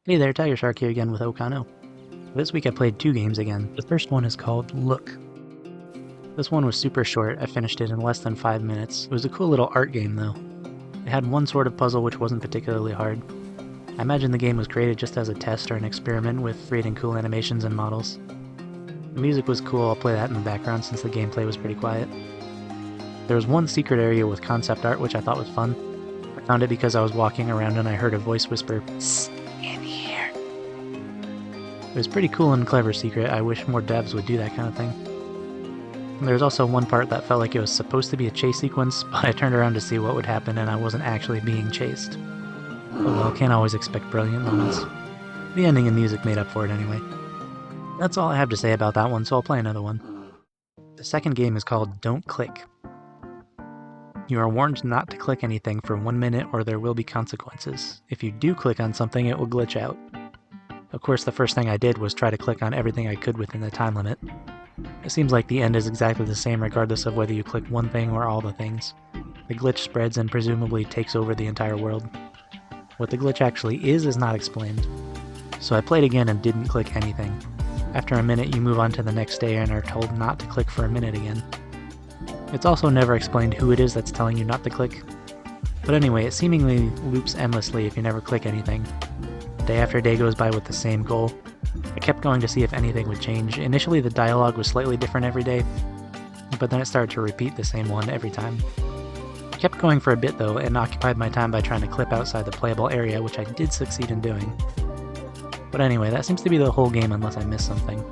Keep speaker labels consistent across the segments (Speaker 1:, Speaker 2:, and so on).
Speaker 1: Hey there, Tiger Shark here again with Okano. This week I played 2 games again. The first one is called Look. This one was super short, I finished it in less than 5 minutes. It was a cool little art game though. It had one sort of puzzle which wasn't particularly hard. I imagine the game was created just as a test or an experiment with creating cool animations and models. The music was cool, I'll play that in the background since the gameplay was pretty quiet. There was one secret area with concept art which I thought was fun. I found it because I was walking around and I heard a voice whisper, "Psst, in here." It was a pretty cool and clever secret. I wish more devs would do that kind of thing. And there's also one part that felt like it was supposed to be a chase sequence, but I turned around to see what would happen and I wasn't actually being chased. Oh well, can't always expect brilliant moments. The ending and music made up for it anyway. That's all I have to say about that one, so I'll play another one. The second game is called Don't Click. You are warned not to click anything for 1 minute or there will be consequences. If you do click on something, it will glitch out. Of course, the first thing I did was try to click on everything I could within the time limit. It seems like the end is exactly the same regardless of whether you click one thing or all the things. The glitch spreads and presumably takes over the entire world. What the glitch actually is not explained. So I played again and didn't click anything. After a minute, you move on to the next day and are told not to click for a minute again. It's also never explained who it is that's telling you not to click. But anyway, it seemingly loops endlessly if you never click anything. Day after day goes by with the same goal. I kept going to see if anything would change. Initially the dialogue was slightly different every day, but then it started to repeat the same one every time. I kept going for a bit though, and occupied my time by trying to clip outside the playable area, which I did succeed in doing. But anyway, that seems to be the whole game unless I missed something.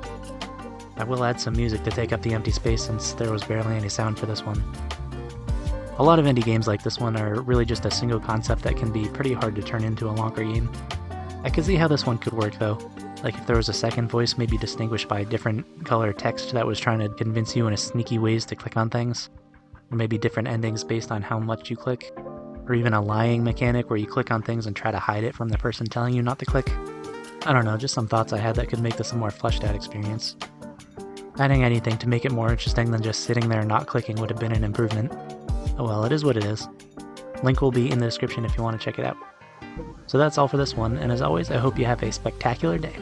Speaker 1: I will add some music to take up the empty space since there was barely any sound for this one. A lot of indie games like this one are really just a single concept that can be pretty hard to turn into a longer game. I could see how this one could work though, like if there was a second voice maybe distinguished by different color text that was trying to convince you in a sneaky ways to click on things, or maybe different endings based on how much you click, or even a lying mechanic where you click on things and try to hide it from the person telling you not to click. I don't know, just some thoughts I had that could make this a more fleshed out experience. Adding anything to make it more interesting than just sitting there not clicking would have been an improvement. Oh well, it is what it is. Link will be in the description if you want to check it out. So that's all for this one, and as always, I hope you have a spectacular day.